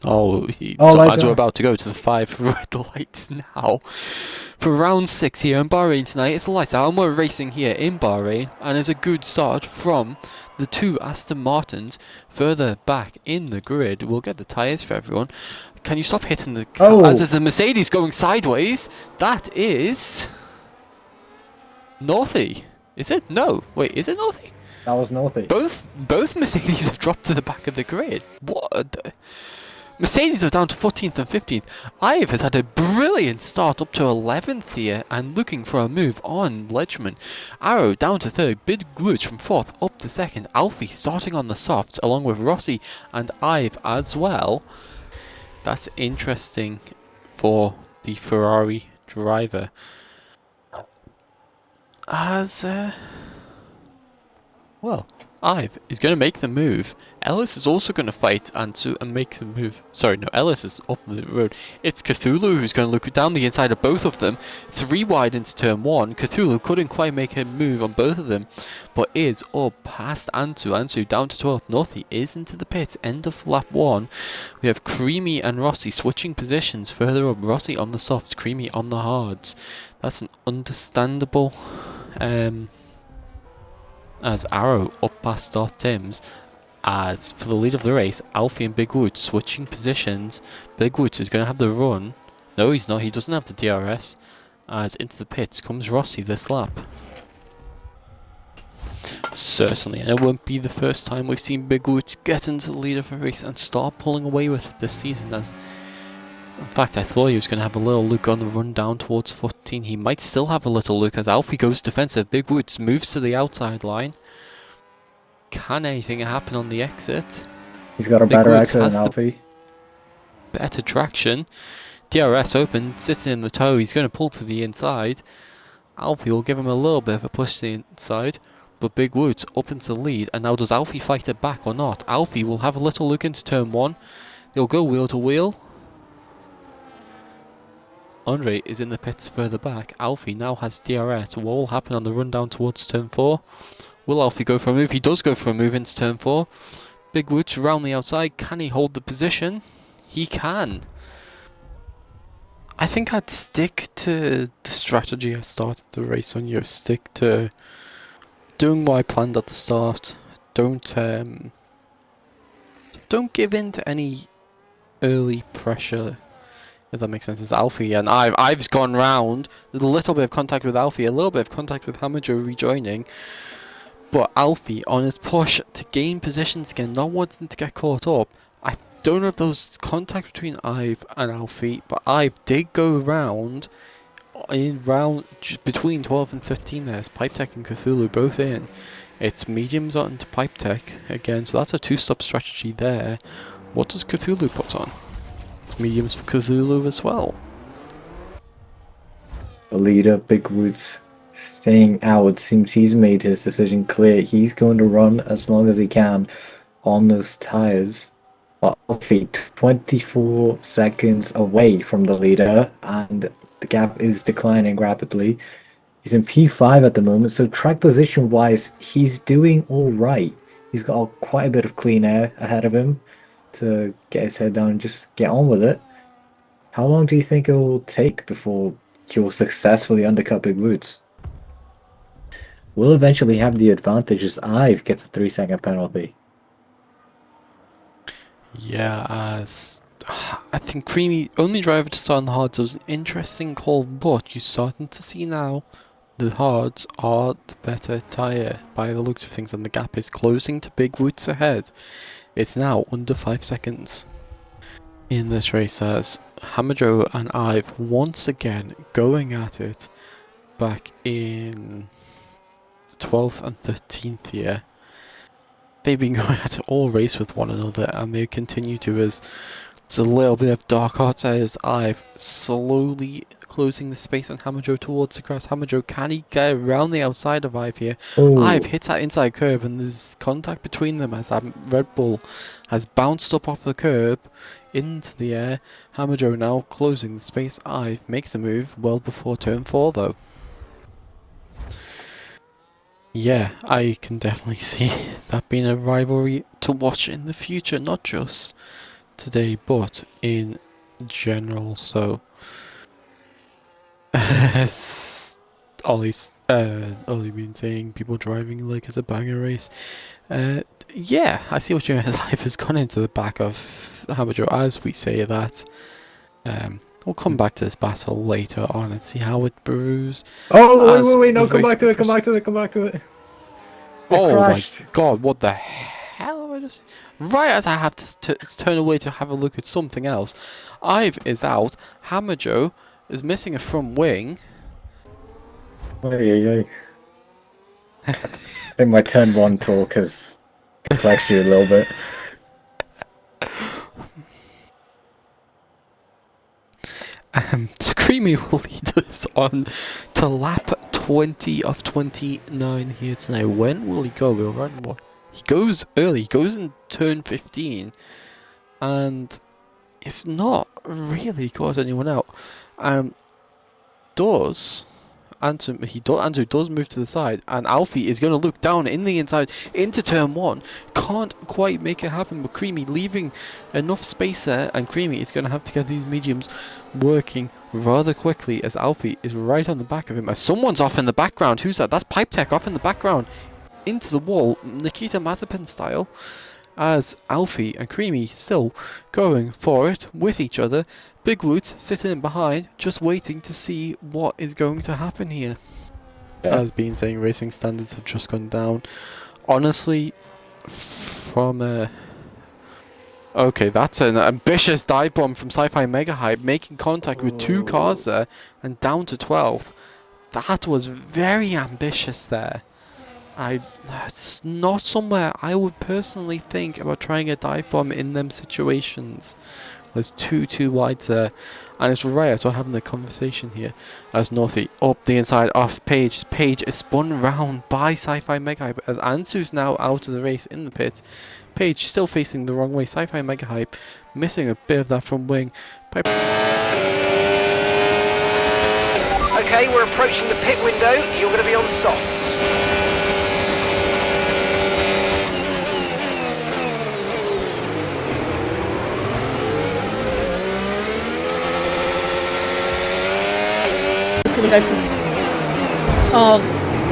Oh, Oh, so lights as we're on. about to go to the 5 red lights now. For round 6 here in Bahrain tonight, it's lights out and we're racing here in Bahrain, and it's a good start from the 2 Aston Martins further back in the grid. We'll get the tyres for everyone. Can you stop hitting the car? As Oh, there's a Mercedes going sideways, that is Northy. Is it? No. Wait, is it Northy? that was Northy. Both Mercedes have dropped to the back of the grid. What? Mercedes are down to 14th and 15th. Ive has had a brilliant start up to 11th here and looking for a move on Ledgman. Arrow down to 3rd, Big Woods from 4th up to 2nd. Alfie starting on the softs along with Rossi and Ive as well. That's interesting for the Ferrari driver. As, well, Ive is going to make the move. Ellis is also going to fight and make the move. Sorry, no, Ellis is up the road. It's Cthulhu who's going to look down the inside of both of them. 3 wide into turn 1. Cthulhu couldn't quite make a move on both of them, but is up past Antu. Antu down to 12th. Northy is into the pit. End of lap 1. We have Creamy and Rossi switching positions further up. Rossi on the softs, Creamy on the hards. That's an understandable... as Arrow up past Darth Timms. As for the lead of the race, Alfie and Big Woods switching positions. Big Woods is going to have the run. No, he's not. He doesn't have the DRS. As into the pits comes Rossi this lap. Certainly, and it won't be the first time we've seen Big Woods get into the lead of a race and start pulling away with it this season. As in fact, I thought he was going to have a little look on the run down towards 14. He might still have a little look as Alfie goes defensive. Big Woods moves to the outside line. Can anything happen on the exit? He's got a Big better Woods exit has than the Alfie. better traction. DRS open, sitting in the toe. He's going to pull to the inside. Alfie will give him a little bit of a push to the inside. But Big Woods up into the lead. And now does Alfie fight it back or not? Alfie will have a little look into turn 1. They'll go wheel to wheel. Andre is in the pits further back. Alfie now has DRS. What will happen on the run down towards turn 4? Will Alfie go for a move? He does go for a move into turn 4. Big Woods around the outside. Can he hold the position? He can. I think I'd stick to the strategy I started the race on. Stick to doing what I planned at the start. Don't give in to any early pressure, if that makes sense. It's Alfie and Ive's gone round. There's a little bit of contact with Alfie, a little bit of contact with Hamajo rejoining. But Alfie on his push to gain positions again, not wanting to get caught up. I don't know if there was contact between Ive and Alfie, but Ive did go round between 12 and 15 there. It's Pipe Tech and Cthulhu both in. It's mediums on to Pipe Tech again, so that's a 2-stop strategy there. What does Cthulhu put on? It's mediums for Cthulhu as well. The leader, Big Woods, staying out. It seems he's made his decision clear. He's going to run as long as he can on those tires. But Alfie, 24 seconds away from the leader, and the gap is declining rapidly. He's in P5 at the moment, so track position wise, he's doing all right. He's got quite a bit of clean air ahead of him to get his head down and just get on with it. How long do you think it will take before he'll successfully undercut Big Woods? We'll eventually have the advantage as Ive gets a 3-second penalty. Yeah, as I think Creamy, only driver to start on the hards, was an interesting call, but you're starting to see now the hards are the better tyre by the looks of things, and the gap is closing to Big Woods ahead. It's now under 5 seconds in this race as Hamajo and Ive once again going at it back in 12th and 13th here. They've been going at it all race with one another, and they continue to, as it's a little bit of dark arts as Ive slowly closing the space on Hamajo towards the grass. Hamajo, can he get around the outside of Ive here? Ooh. Ive hits that inside curb, and there's contact between them as Red Bull has bounced up off the curb into the air. Hamajo now closing the space. Ive makes a move well before turn 4 though. Yeah, I can definitely see that being a rivalry to watch in the future, not just today, but in general. So, Ollie been saying people driving like it's a banger race. Yeah, I see what you mean. His life has gone into the back of Hamajo as we say that. We'll come back to this battle later on and see how it brews. Oh, wait, no, come back to it, come back to it. Oh crashed. my god, what the hell have I just... Right as I have to turn away to have a look at something else, Ive is out, Hamajo is missing a front wing. I think my turn 1 talk has flexed you a little bit. Screamy will lead us on to lap 20 of 29 here tonight. When will he go? We'll run what? He goes early. He goes in turn 15, and it's not really caught anyone out. Andrew does move to the side, and Alfie is going to look down in the inside into turn 1. Can't quite make it happen, but Creamy leaving enough space there, and Creamy is going to have to get these mediums working rather quickly as Alfie is right on the back of him. As someone's off in the background. Who's that? That's Pipe Tech off in the background into the wall, Nikita Mazepin style, as Alfie and Creamy still going for it with each other. Big Woods sitting in behind, just waiting to see what is going to happen here. Yeah. As been saying, racing standards have just gone down. Honestly, from okay, that's an ambitious dive bomb from Sci-Fi Mega Hype, making contact with 2 cars there and down to 12th. That was very ambitious there. That's not somewhere I would personally think about trying a dive bomb in them situations. There's too wide there, and it's right as we're having the conversation here. As Northy up the inside off Page. Page is spun round by Sci-Fi Mega Hype as Ansu's now out of the race in the pit. Page still facing the wrong way. Sci-Fi Mega Hype missing a bit of that front wing. Okay, we're approaching the pit window. You're going to be on softs. Oh,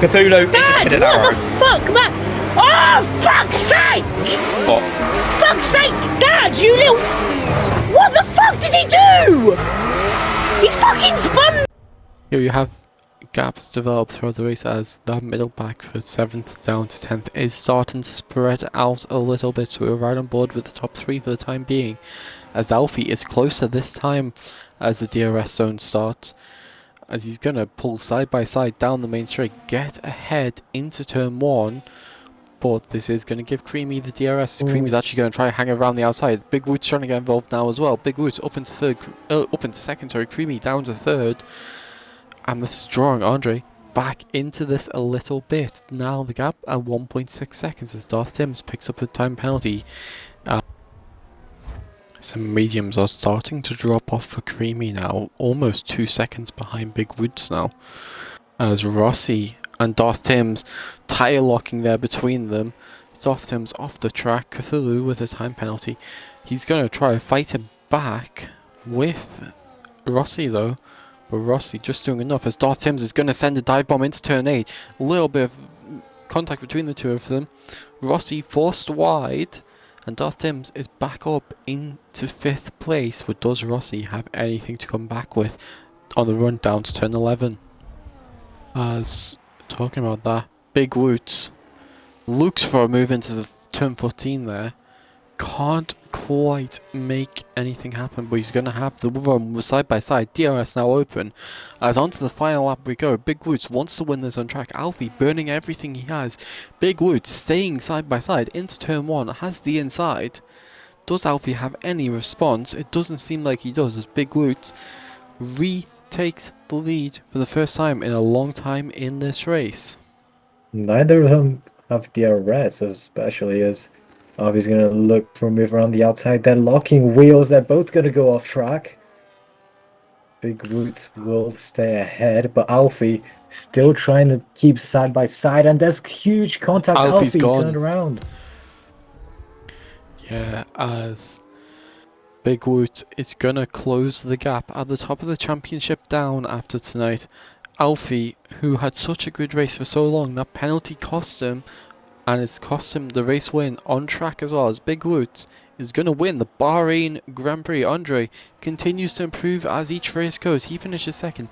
Cthulhu, he just hit an what arrow. the fuck, man? Oh, fuck's sake! What? Fuck's sake, Dad, you little... What the fuck did he do? He fucking spun... Here you have gaps develop throughout the race as that middle pack for 7th down to 10th is starting to spread out a little bit, so we're right on board with the top 3 for the time being, as Alfie is closer this time as the DRS zone starts, as he's going to pull side by side down the main straight, get ahead into turn 1, but this is going to give Creamy the DRS. Creamy's actually going to try and hang around the outside. Big Woods trying to get involved now as well. Big Woods up into second, sorry. Creamy down to 3rd. And this is drawing Andre back into this a little bit. Now the gap at 1.6 seconds as Darth Timms picks up a time penalty. Some mediums are starting to drop off for Creamy now. Almost 2 seconds behind Big Woods now. As Rossi and Darth Timms tyre locking there between them. Darth Timms off the track. Cthulhu with a time penalty. He's going to try to fight it back with Rossi though. But Rossi just doing enough as Darth Timms is going to send a dive bomb into turn 8. A little bit of contact between the two of them. Rossi forced wide. And Darth Timms is back up into 5th place. But does Rossi have anything to come back with on the run down to turn 11? As talking about that, Big Woods looks for a move into the turn 14 there. Can't quite make anything happen, but he's going to have the run side by side. DRS now open. As onto the final lap we go. Big Woods wants to win this on track. Alfie burning everything he has. Big Woods staying side by side into turn 1. Has the inside. Does Alfie have any response? It doesn't seem like he does, as Big Woods retakes the lead for the first time in a long time in this race. Neither of them have DRS, especially as Alfie's going to look for a move around the outside. They're locking wheels. They're both going to go off track. Big Woods will stay ahead, but Alfie still trying to keep side by side, and there's huge contact. Alfie's Alfie gone. turned around. Yeah, as Big Woot is gonna close the gap at the top of the championship down after tonight. Alfie, who had such a good race for so long, that penalty cost him, and it's cost him the race win on track as well, as Big Woot is gonna win the Bahrain Grand Prix. Andre continues to improve as each race goes. He finishes second,